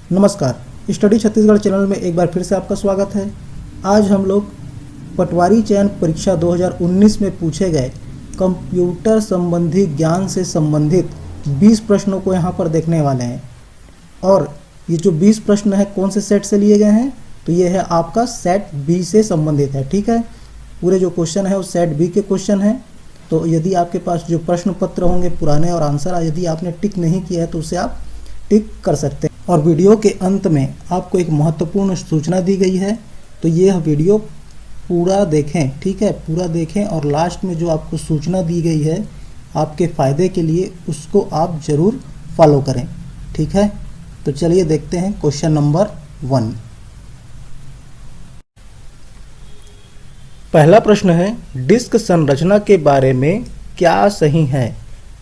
नमस्कार, study Chhattisgarh channel में एक बार फिर से आपका स्वागत है। आज हम लोग पटवारी चयन परीक्षा 2019 में पूछे गए कंप्यूटर संबंधी ज्ञान से संबंधित 20 प्रश्नों को यहाँ पर देखने वाले हैं। और ये जो 20 प्रश्न है कौन से सेट से लिए गए हैं, तो ये है आपका सेट बी से संबंधित है। ठीक है, पूरे जो क्वेश्चन है वो सेट बी के क्वेश्चन हैं। तो यदि आपके पास जो प्रश्न पत्र होंगे पुराने और आंसर यदि आपने टिक नहीं किया है तो उसे आप टिक कर सकते हैं। और वीडियो के अंत में आपको एक महत्वपूर्ण सूचना दी गई है, तो ये वीडियो पूरा देखें। ठीक है, पूरा देखें और लास्ट में जो आपको सूचना दी गई है आपके फ़ायदे के लिए, उसको आप ज़रूर फॉलो करें। ठीक है, तो चलिए देखते हैं क्वेश्चन नंबर 1। पहला प्रश्न है, डिस्क संरचना के बारे में क्या सही है।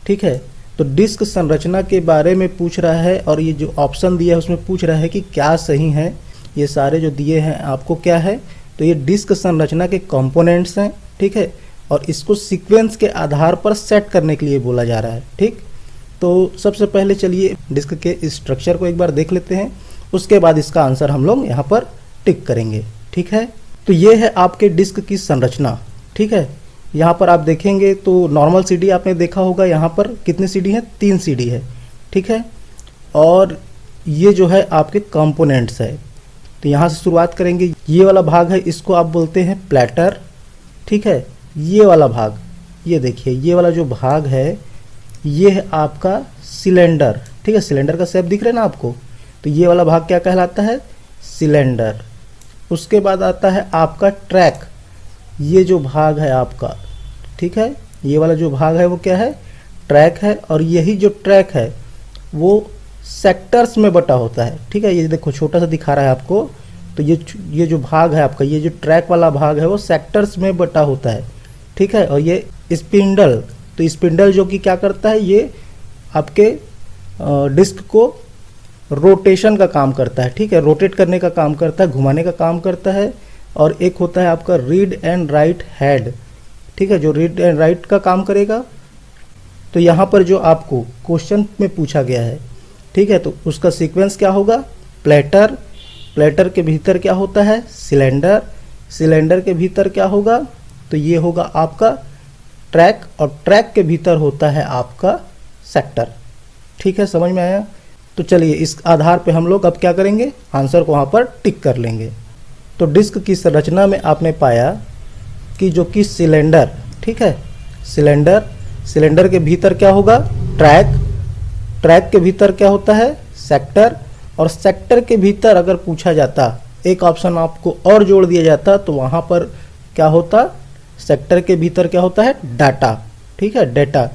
ठीक है, तो डिस्क संरचना के बारे में पूछ रहा है और ये जो ऑप्शन दिया है उसमें पूछ रहा है कि क्या सही है। ये सारे जो दिए हैं आपको क्या है, तो ये डिस्क संरचना के कंपोनेंट्स हैं। ठीक है, और इसको सीक्वेंस के आधार पर सेट करने के लिए बोला जा रहा है। ठीक, तो सबसे पहले चलिए डिस्क के स्ट्रक्चर को एक बार देख लेते हैं, उसके बाद इसका आंसर हम लोग यहाँ पर टिक करेंगे। ठीक है, तो ये है आपके डिस्क की संरचना। ठीक है, यहाँ पर आप देखेंगे तो नॉर्मल सीडी आपने देखा होगा, यहाँ पर कितनी सीडी है, 3 सीडी है। ठीक है, और ये जो है आपके कंपोनेंट्स है। तो यहाँ से शुरुआत करेंगे। ये वाला भाग है, इसको आप बोलते हैं प्लेटर। ठीक है, ये वाला भाग, ये देखिए ये वाला जो भाग है ये है आपका सिलेंडर। ठीक है, सिलेंडर का शेप दिख रहा है ना आपको, तो ये वाला भाग क्या कहलाता है, सिलेंडर। उसके बाद आता है आपका ट्रैक, ये जो भाग है आपका, ठीक है, ये वाला जो भाग है वो क्या है, ट्रैक है। और यही जो ट्रैक है वो सेक्टर्स में बटा होता है। ठीक है, ये देखो छोटा सा दिखा रहा है आपको, तो ये जो भाग है आपका, ये जो ट्रैक वाला भाग है वो सेक्टर्स में बटा होता है। ठीक है, और ये स्पिंडल, तो स्पिंडल जो कि क्या करता है, ये आपके डिस्क को रोटेशन का काम करता है। ठीक है, रोटेट करने का काम करता है, घुमाने का काम करता है। और एक होता है आपका रीड एंड राइट हेड। ठीक है, जो रीड एंड राइट का काम करेगा। तो यहाँ पर जो आपको क्वेश्चन में पूछा गया है, ठीक है, तो उसका सीक्वेंस क्या होगा, प्लेटर, प्लेटर के भीतर क्या होता है, सिलेंडर, सिलेंडर के भीतर क्या होगा, तो ये होगा आपका ट्रैक, और ट्रैक के भीतर होता है आपका सेक्टर। ठीक है, समझ में आया। तो चलिए इस आधार पे हम लोग अब क्या करेंगे, आंसर को वहाँ पर टिक कर लेंगे। तो डिस्क की संरचना में आपने पाया कि जो कि सिलेंडर, ठीक है, सिलेंडर, सिलेंडर के भीतर क्या होगा, ट्रैक, ट्रैक के भीतर क्या होता है, सेक्टर, और सेक्टर के भीतर अगर पूछा जाता, एक ऑप्शन आपको और जोड़ दिया जाता, तो वहाँ पर क्या होता, सेक्टर के भीतर क्या होता है, डाटा। ठीक है, डेटा।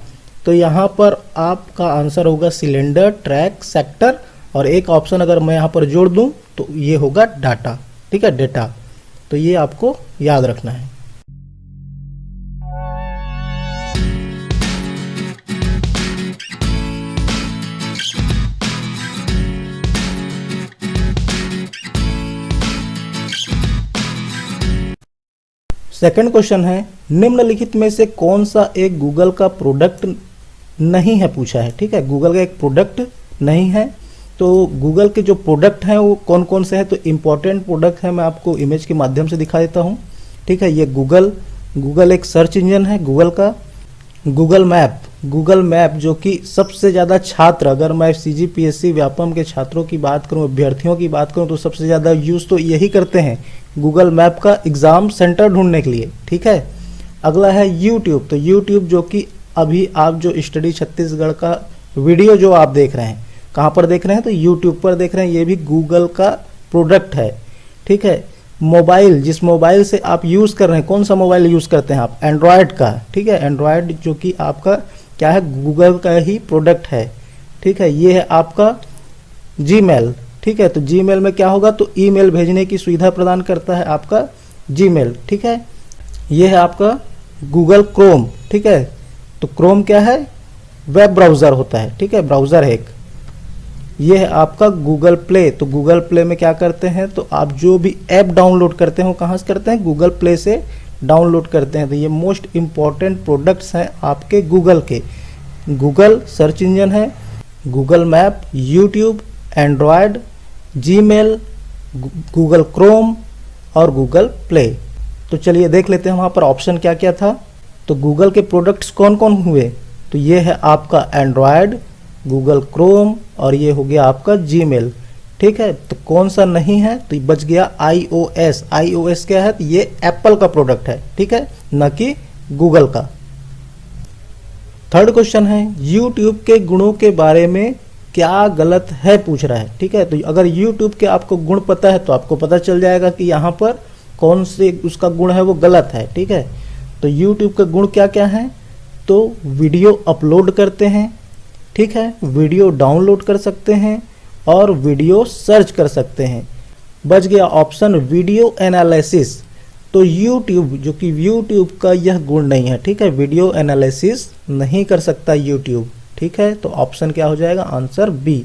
तो यहाँ पर आपका आंसर होगा सिलेंडर, ट्रैक, सेक्टर, और एक ऑप्शन अगर मैं यहाँ पर जोड़ दूँ तो ये होगा डाटा। ठीक है, डेटा। तो ये आपको याद रखना है। सेकंड क्वेश्चन है, निम्नलिखित में से कौन सा एक गूगल का प्रोडक्ट नहीं है, पूछा है। ठीक है, गूगल का एक प्रोडक्ट नहीं है। तो गूगल के जो प्रोडक्ट हैं वो कौन कौन से हैं, तो इम्पॉर्टेंट प्रोडक्ट है, मैं आपको इमेज के माध्यम से दिखा देता हूँ। ठीक है, ये गूगल एक सर्च इंजन है गूगल का। गूगल मैप जो कि सबसे ज़्यादा छात्र, अगर मैं CGPSC व्यापम के छात्रों की बात करूं, अभ्यर्थियों की बात करूं, तो सबसे ज़्यादा यूज़ तो यही करते हैं गूगल मैप का एग्ज़ाम सेंटर ढूंढने के लिए। ठीक है, अगला है यूट्यूब। तो यूट्यूब जो कि अभी आप जो स्टडी छत्तीसगढ़ का वीडियो जो आप देख रहे हैं, कहाँ पर देख रहे हैं, तो यूट्यूब पर देख रहे हैं, ये भी गूगल का प्रोडक्ट है। ठीक है, मोबाइल, जिस मोबाइल से आप यूज़ कर रहे हैं, कौन सा मोबाइल यूज़ करते हैं आप, एंड्रॉयड का। ठीक है, एंड्रॉयड जो कि आपका क्या है, गूगल का ही प्रोडक्ट है। ठीक है, ये है आपका जीमेल। ठीक है, तो जीमेल में क्या होगा, तो ईमेल भेजने की सुविधा प्रदान करता है आपका जीमेल। ठीक है, ये है आपका गूगल क्रोम। ठीक है, तो क्रोम क्या है, वेब ब्राउज़र होता है। ठीक है, ब्राउज़र है एक। ये है आपका गूगल प्ले। तो गूगल प्ले में क्या करते हैं, तो आप जो भी ऐप डाउनलोड करते हो कहाँ से करते हैं, गूगल प्ले से डाउनलोड करते हैं। तो ये मोस्ट इम्पॉर्टेंट प्रोडक्ट्स हैं आपके गूगल के। गूगल सर्च इंजन है, Google map, YouTube, Android, Gmail, Google Chrome और गूगल प्ले। तो चलिए देख लेते हैं वहाँ पर ऑप्शन क्या क्या था। तो गूगल के प्रोडक्ट्स कौन कौन हुए, तो ये है आपका एंड्रॉयड, गूगल क्रोम और ये हो गया आपका जीमेल। ठीक है, तो कौन सा नहीं है, तो बच गया iOS। iOS क्या है, तो ये एप्पल का प्रोडक्ट है, ठीक है, न कि गूगल का। थर्ड क्वेश्चन है YouTube के गुणों के बारे में क्या गलत है पूछ रहा है। ठीक है, तो अगर YouTube के आपको गुण पता है तो आपको पता चल जाएगा कि यहाँ पर कौन से उसका गुण है वो गलत है। ठीक है, तो YouTube के गुण क्या क्या हैं, तो वीडियो अपलोड करते हैं, ठीक है, वीडियो डाउनलोड कर सकते हैं और वीडियो सर्च कर सकते हैं। बच गया ऑप्शन वीडियो एनालिसिस। तो YouTube जो कि YouTube का यह गुण नहीं है, ठीक है, वीडियो एनालिसिस नहीं कर सकता YouTube। ठीक है, तो ऑप्शन क्या हो जाएगा, आंसर बी,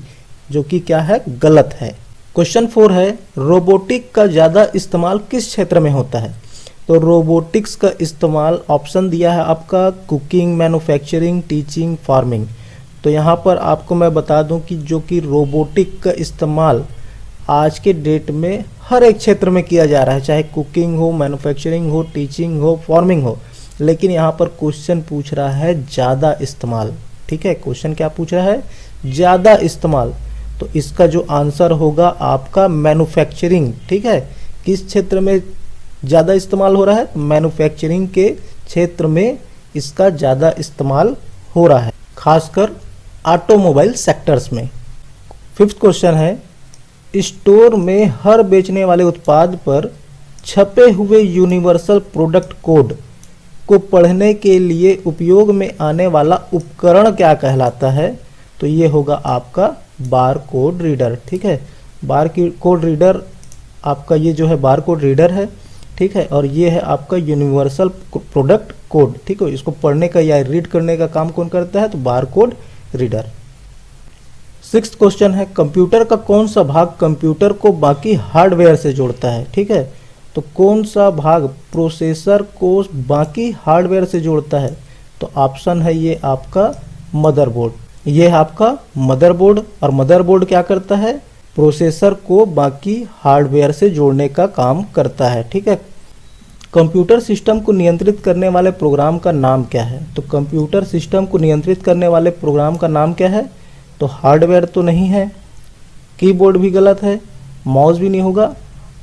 जो कि क्या है, गलत है। क्वेश्चन 4 है रोबोटिक का ज़्यादा इस्तेमाल किस क्षेत्र में होता है। तो रोबोटिक्स का इस्तेमाल ऑप्शन दिया है आपका कुकिंग, मैन्युफैक्चरिंग, टीचिंग, फार्मिंग। तो यहाँ पर आपको मैं बता दूं कि जो कि रोबोटिक का इस्तेमाल आज के डेट में हर एक क्षेत्र में किया जा रहा है, चाहे कुकिंग हो, मैन्युफैक्चरिंग हो, टीचिंग हो, फार्मिंग हो। लेकिन यहाँ पर क्वेश्चन पूछ रहा है ज़्यादा इस्तेमाल। ठीक है, क्वेश्चन क्या पूछ रहा है, ज़्यादा इस्तेमाल। तो इसका जो आंसर होगा आपका मैन्युफैक्चरिंग। ठीक है, किस क्षेत्र में ज़्यादा इस्तेमाल हो रहा है, मैन्युफैक्चरिंग के क्षेत्र में इसका ज़्यादा इस्तेमाल हो रहा है, खासकर ऑटोमोबाइल सेक्टर्स में। फिफ्थ क्वेश्चन है स्टोर में हर बेचने वाले उत्पाद पर छपे हुए यूनिवर्सल प्रोडक्ट कोड को पढ़ने के लिए उपयोग में आने वाला उपकरण क्या कहलाता है। तो ये होगा आपका बार कोड रीडर। ठीक है, बार कोड रीडर आपका ये जो है बार कोड रीडर है। ठीक है, और ये है आपका यूनिवर्सल प्रोडक्ट कोड। ठीक है, इसको पढ़ने का या रीड करने का काम कौन करता है, तो bar code reader. Sixth question है कंप्यूटर का कौन सा भाग कंप्यूटर को बाकी हार्डवेयर से जोड़ता है। ठीक है, तो कौन सा भाग प्रोसेसर को बाकी हार्डवेयर से जोड़ता है, तो ऑप्शन है ये आपका मदरबोर्ड। ये है आपका मदरबोर्ड, और मदरबोर्ड क्या करता है, प्रोसेसर को बाकी हार्डवेयर से जोड़ने का काम करता है। ठीक है, कंप्यूटर सिस्टम को नियंत्रित करने वाले प्रोग्राम का नाम क्या है। तो कंप्यूटर सिस्टम को नियंत्रित करने वाले प्रोग्राम का नाम क्या है, तो हार्डवेयर तो नहीं है, कीबोर्ड भी गलत है, माउस भी नहीं होगा,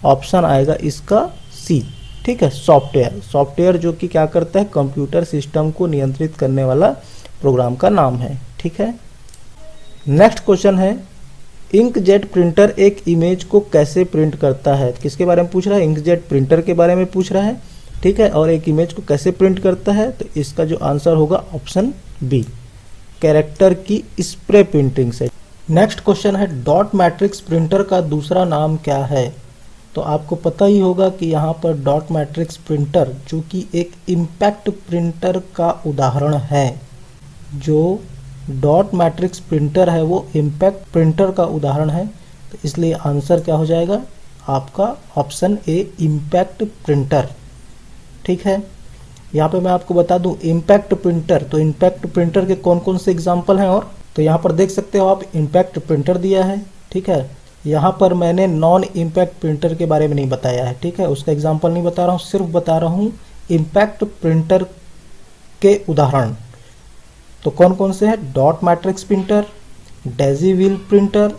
ऑप्शन आएगा इसका सी। ठीक है, सॉफ्टवेयर। सॉफ्टवेयर जो कि क्या करता है, कंप्यूटर सिस्टम को नियंत्रित करने वाला प्रोग्राम का नाम है। ठीक है, नेक्स्ट क्वेश्चन है इंकजेट प्रिंटर एक इमेज को कैसे प्रिंट करता है। किसके बारे में पूछ रहा है, इंकजेट प्रिंटर के बारे में पूछ रहा है। ठीक है, और एक इमेज को कैसे प्रिंट करता है, तो इसका जो आंसर होगा ऑप्शन बी, कैरेक्टर की स्प्रे प्रिंटिंग से। नेक्स्ट क्वेश्चन है डॉट मैट्रिक्स प्रिंटर का दूसरा नाम क्या है। तो आपको पता ही होगा कि यहाँ पर डॉट मैट्रिक्स प्रिंटर जो कि एक इम्पैक्ट प्रिंटर का उदाहरण है, जो डॉट मैट्रिक्स प्रिंटर है वो इम्पैक्ट प्रिंटर का उदाहरण है। तो इसलिए आंसर क्या हो जाएगा आपका ऑप्शन ए, इम्पैक्ट प्रिंटर। ठीक है, यहाँ पे मैं आपको बता दूं इम्पैक्ट प्रिंटर, तो इम्पैक्ट प्रिंटर के कौन कौन से एग्जाम्पल हैं, और तो यहाँ पर देख सकते हो आप इम्पैक्ट प्रिंटर दिया है। ठीक है, यहाँ पर मैंने नॉन इम्पैक्ट प्रिंटर के बारे में नहीं बताया है। ठीक है, उसका एग्जाम्पल नहीं बता रहा हूँ, सिर्फ बता रहा हूँ इम्पैक्ट प्रिंटर के उदाहरण। तो कौन कौन से हैं, dot matrix printer, Daisy wheel printer,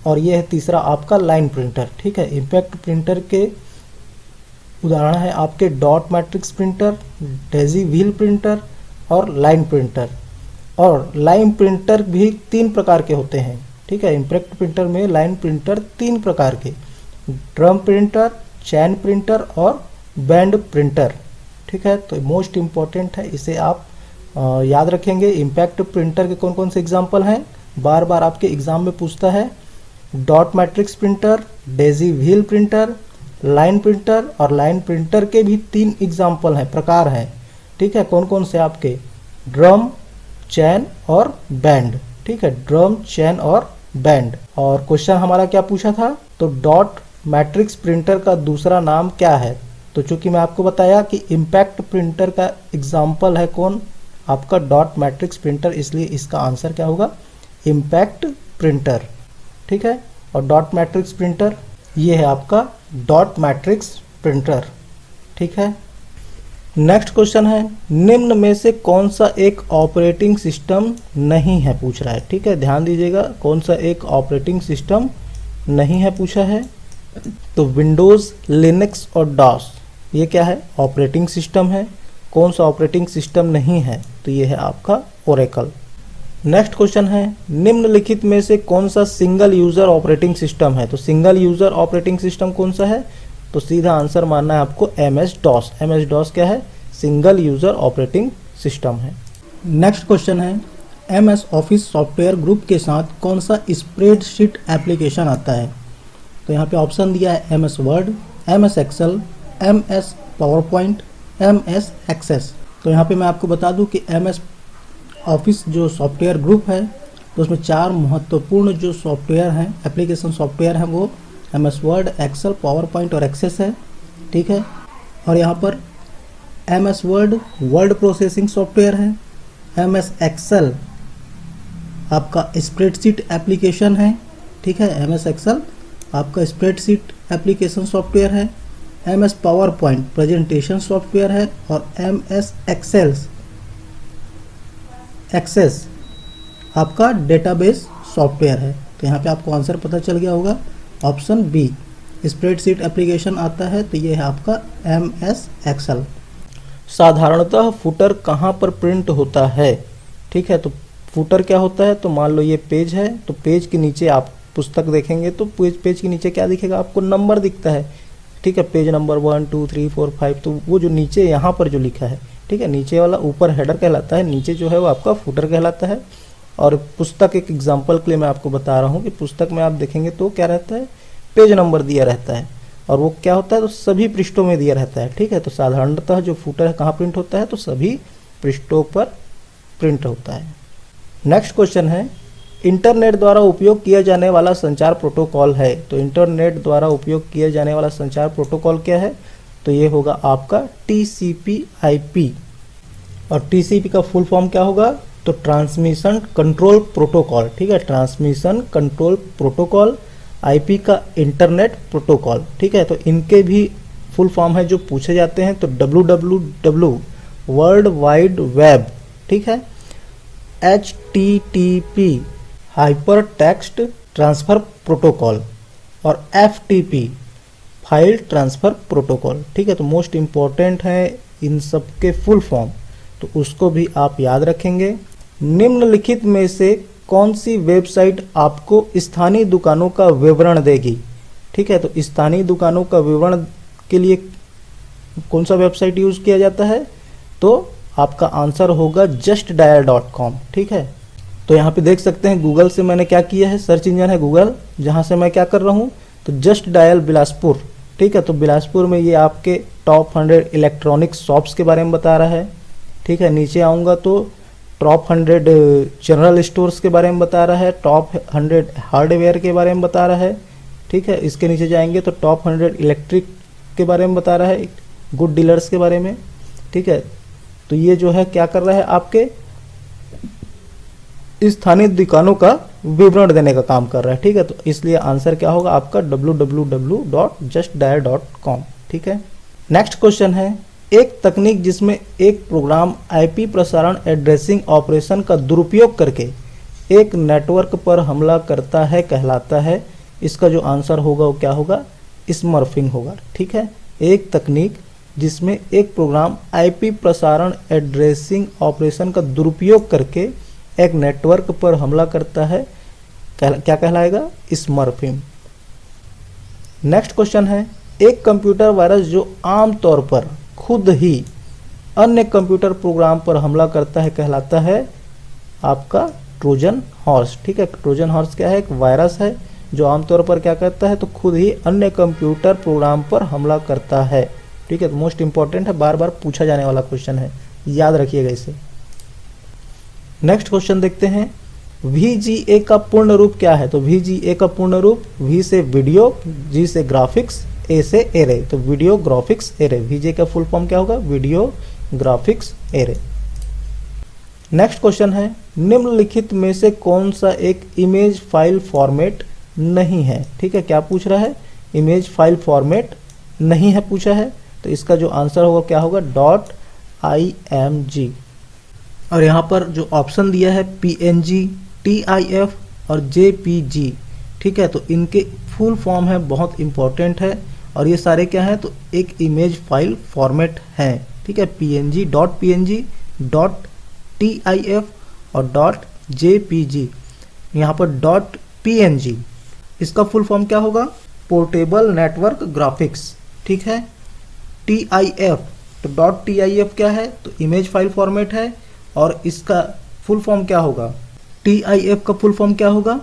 और ये है तीसरा आपका लाइन प्रिंटर। ठीक है, इम्पैक्ट प्रिंटर के उदाहरण है आपके dot matrix printer, Daisy wheel printer और लाइन प्रिंटर। और लाइन प्रिंटर भी 3 प्रकार के होते हैं। ठीक है, इम्पैक्ट प्रिंटर में लाइन प्रिंटर 3 प्रकार के, ड्रम प्रिंटर, चैन प्रिंटर और बैंड प्रिंटर। ठीक है, तो मोस्ट इम्पॉर्टेंट है, इसे आप याद रखेंगे। इम्पैक्ट प्रिंटर के कौन कौन से एग्जाम्पल हैं, बार बार आपके एग्जाम में पूछता है, dot matrix printer, Daisy wheel printer, line printer, और लाइन प्रिंटर के भी 3 एग्जाम्पल हैं, प्रकार हैं। ठीक है, कौन कौन से आपके, ड्रम, चैन और बैंड। ठीक है, ड्रम, चैन और बैंड। और क्वेश्चन हमारा क्या पूछा था, तो डॉट मैट्रिक्स प्रिंटर का दूसरा नाम क्या है। तो चूंकि मैं आपको बताया कि इम्पैक्ट प्रिंटर का एग्जाम्पल है कौन, आपका डॉट मैट्रिक्स प्रिंटर, इसलिए इसका आंसर क्या होगा, इम्पैक्ट प्रिंटर। ठीक है, और डॉट मैट्रिक्स प्रिंटर, ये है आपका डॉट मैट्रिक्स प्रिंटर। ठीक है। नेक्स्ट क्वेश्चन है, निम्न में से कौन सा एक ऑपरेटिंग सिस्टम नहीं है, पूछ रहा है। ठीक है, ध्यान दीजिएगा, कौन सा एक ऑपरेटिंग सिस्टम नहीं है पूछा है। तो विंडोज़, लिनक्स और डॉस, ये क्या है, ऑपरेटिंग सिस्टम है। कौन सा ऑपरेटिंग सिस्टम नहीं है, तो ये है आपका ओरेकल। नेक्स्ट क्वेश्चन है, निम्नलिखित में से कौन सा सिंगल यूजर ऑपरेटिंग सिस्टम है। तो सिंगल यूजर ऑपरेटिंग सिस्टम कौन सा है, तो सीधा आंसर मानना है आपको MS DOS। MS DOS क्या है, सिंगल यूजर ऑपरेटिंग सिस्टम है। नेक्स्ट क्वेश्चन है, MS ऑफिस सॉफ्टवेयर ग्रुप के साथ कौन सा स्प्रेडशीट एप्लीकेशन आता है। तो यहाँ पे ऑप्शन दिया है MS word, MS Excel, MS PowerPoint, MS access. तो यहाँ पे मैं आपको बता दूं कि MS ऑफिस जो सॉफ्टवेयर ग्रुप है, तो उसमें 4 महत्वपूर्ण जो सॉफ्टवेयर हैं, एप्लीकेशन सॉफ्टवेयर हैं, वो MS वर्ड, एक्सेल, पावरपॉइंट और एक्सेस है। ठीक है। और यहाँ पर MS word word processing software है, MS एक्सेल आपका स्प्रेडशीट एप्लीकेशन है। ठीक है, MS एक्सेल आपका स्प्रेडशीट एप्लीकेशन सॉफ्टवेयर है, MS पावरपॉइंट प्रेजेंटेशन सॉफ्टवेयर है, और MS एक्सेस आपका डेटाबेस सॉफ्टवेयर है। तो यहाँ पे आपको आंसर पता चल गया होगा, ऑप्शन बी स्प्रेडशीट एप्लीकेशन आता है, तो ये है आपका MS एक्सेल। साधारणतः फुटर कहाँ पर प्रिंट होता है। ठीक है, तो फुटर क्या होता है, तो मान लो ये पेज है, तो पेज के नीचे आप पुस्तक देखेंगे तो पेज के नीचे क्या दिखेगा, आपको नंबर दिखता है। ठीक है, पेज नंबर 1 2 3 4 5, तो वो जो नीचे यहाँ पर जो लिखा है, ठीक है, नीचे वाला ऊपर हेडर कहलाता है, नीचे जो है वो आपका फुटर कहलाता है। और पुस्तक एक एग्जांपल के लिए मैं आपको बता रहा हूँ कि पुस्तक में आप देखेंगे तो क्या रहता है, पेज नंबर दिया रहता है, और वो क्या होता है, तो सभी पृष्ठों में दिया रहता है। ठीक है, तो साधारणतः जो फुटर है कहाँ प्रिंट होता है, तो सभी पृष्ठों पर प्रिंट होता है। नेक्स्ट क्वेश्चन है, इंटरनेट द्वारा उपयोग किया जाने वाला संचार प्रोटोकॉल है। तो इंटरनेट द्वारा उपयोग किया जाने वाला संचार प्रोटोकॉल क्या है, तो ये होगा आपका TCP/IP। और TCP का फुल फॉर्म क्या होगा, तो ट्रांसमिशन कंट्रोल प्रोटोकॉल। ठीक है, ट्रांसमिशन कंट्रोल प्रोटोकॉल, IP का इंटरनेट प्रोटोकॉल। ठीक है, तो इनके भी फुल फॉर्म है जो पूछे जाते हैं, तो WWW वर्ल्ड वाइड वेब। ठीक है, HTTP hyper text transfer protocol, और FTP फाइल ट्रांसफर प्रोटोकॉल। ठीक है, तो मोस्ट इम्पॉर्टेंट है इन सब के फुल फॉर्म, तो उसको भी आप याद रखेंगे। निम्नलिखित में से कौन सी वेबसाइट आपको स्थानीय दुकानों का विवरण देगी। ठीक है, तो स्थानीय दुकानों का विवरण के लिए कौन सा वेबसाइट यूज़ किया जाता है, तो आपका आंसर होगा justdial.com। ठीक है, तो यहाँ पे देख सकते हैं गूगल से मैंने क्या किया है, सर्च इंजन है गूगल, जहाँ से मैं क्या कर रहा हूँ, तो जस्ट डायल बिलासपुर। ठीक है, तो बिलासपुर में ये आपके टॉप 100 इलेक्ट्रॉनिक शॉप्स के बारे में बता रहा है। ठीक है, नीचे आऊँगा तो टॉप 100 जनरल स्टोर्स के बारे में बता रहा है, टॉप 100 हार्डवेयर के बारे में बता रहा है। ठीक है, इसके नीचे जाएंगे तो टॉप 100 इलेक्ट्रिक के बारे में बता रहा है, गुड डीलर्स के बारे में। ठीक है, तो ये जो है क्या कर रहा है, आपके स्थानीय दुकानों का विवरण देने का काम कर रहा है। ठीक है, तो इसलिए आंसर क्या होगा आपका www.justdial.com। ठीक है, नेक्स्ट क्वेश्चन है, एक तकनीक जिसमें एक प्रोग्राम IP प्रसारण एड्रेसिंग ऑपरेशन का दुरुपयोग करके एक नेटवर्क पर हमला करता है कहलाता है। इसका जो आंसर होगा वो क्या होगा, स्मर्फिंग होगा। ठीक है, एक तकनीक जिसमें एक प्रोग्राम IP प्रसारण एड्रेसिंग ऑपरेशन का दुरुपयोग करके एक नेटवर्क पर हमला करता है, क्या कहलाएगा, स्मर्फिंग। नेक्स्ट क्वेश्चन है, एक कंप्यूटर वायरस जो आमतौर पर खुद ही अन्य कंप्यूटर प्रोग्राम पर हमला करता है कहलाता है आपका ट्रोजन हॉर्स। ठीक है, ट्रोजन हॉर्स क्या है, एक वायरस है जो आमतौर पर क्या करता है, तो खुद ही अन्य कंप्यूटर प्रोग्राम पर हमला करता है। ठीक है, तो मोस्ट इंपॉर्टेंट है, बार बार पूछा जाने वाला क्वेश्चन है, याद रखिएगा इसे। नेक्स्ट क्वेश्चन देखते हैं, VGA का पूर्ण रूप क्या है। तो VGA का पूर्ण रूप, V से वीडियो, G से ग्राफिक्स, A से एरे, तो वीडियो ग्राफिक्स एरे। VGA का फुल फॉर्म क्या होगा, video graphics array. Next question है, निम्नलिखित में से कौन सा एक इमेज फाइल फॉर्मेट नहीं है। ठीक है, क्या पूछ रहा है, इमेज फाइल फॉर्मेट नहीं है पूछा है, तो इसका जो आंसर होगा क्या होगा, .img। और यहाँ पर जो ऑप्शन दिया है png, tif और jpg, ठीक है, तो इनके फुल फॉर्म है, बहुत इंपॉर्टेंट है, और ये सारे क्या हैं, तो एक इमेज फाइल फॉर्मेट है। ठीक है, png, .png, .tif और .jpg। यहाँ पर .png, इसका फुल फॉर्म क्या होगा, पोर्टेबल नेटवर्क ग्राफिक्स। ठीक है, TIF, तो .tif क्या है, तो इमेज फाइल फॉर्मेट है, और इसका फुल फॉर्म क्या होगा, TIF का फुल फॉर्म क्या होगा,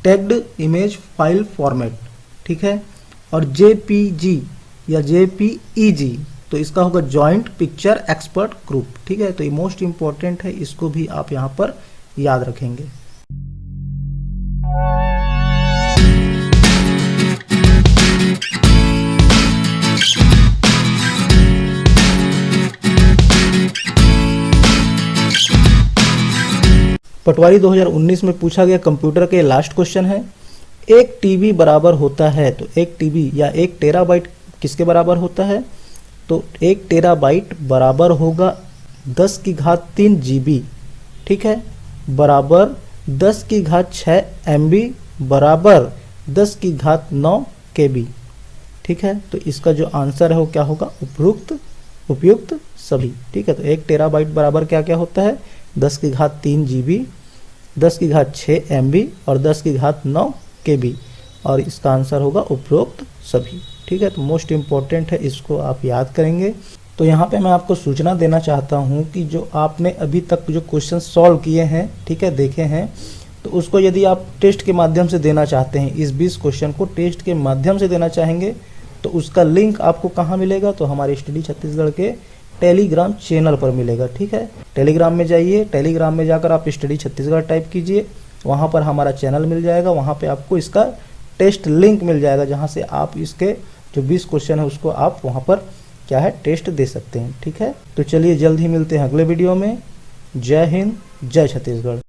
टैग्ड इमेज फाइल फॉर्मेट। ठीक है, और JPG या JPEG, तो इसका होगा जॉइंट पिक्चर एक्सपर्ट ग्रुप। ठीक है, तो ये मोस्ट इंपॉर्टेंट है, इसको भी आप यहाँ पर याद रखेंगे। पटवारी 2019 में पूछा गया कंप्यूटर के लास्ट क्वेश्चन है, एक टीबी बराबर होता है, तो एक टीबी या एक टेराबाइट किसके बराबर होता है, तो एक टेराबाइट बराबर होगा 10⁻³ GB। ठीक है, बराबर 10�6 MB बराबर 10�9 KB। ठीक है, तो इसका जो आंसर है वो क्या होगा, उपयुक्त सभी। ठीक है, तो एक टेराबाइट बराबर क्या क्या होता है, 10⁻³ GB, 10�6 MB और 10�9 KB, और इसका आंसर होगा उपरोक्त सभी। ठीक है, तो मोस्ट इम्पॉर्टेंट है, इसको आप याद करेंगे। तो यहाँ पे मैं आपको सूचना देना चाहता हूँ कि जो आपने अभी तक जो क्वेश्चन सॉल्व किए हैं, ठीक है, देखे हैं, तो उसको यदि आप टेस्ट के माध्यम से देना चाहते हैं, इस 20 क्वेश्चन को टेस्ट के माध्यम से देना चाहेंगे, तो उसका लिंक आपको कहाँ मिलेगा, तो हमारे स्टडी छत्तीसगढ़ के टेलीग्राम चैनल पर मिलेगा। ठीक है, टेलीग्राम में जाइए, टेलीग्राम में जाकर आप स्टडी छत्तीसगढ़ टाइप कीजिए, वहाँ पर हमारा चैनल मिल जाएगा, वहाँ पे आपको इसका टेस्ट लिंक मिल जाएगा, जहाँ से आप इसके जो 20 क्वेश्चन है उसको आप वहाँ पर क्या है, टेस्ट दे सकते हैं। ठीक है, तो चलिए जल्द ही मिलते हैं अगले वीडियो में। जय हिंद, जय छत्तीसगढ़।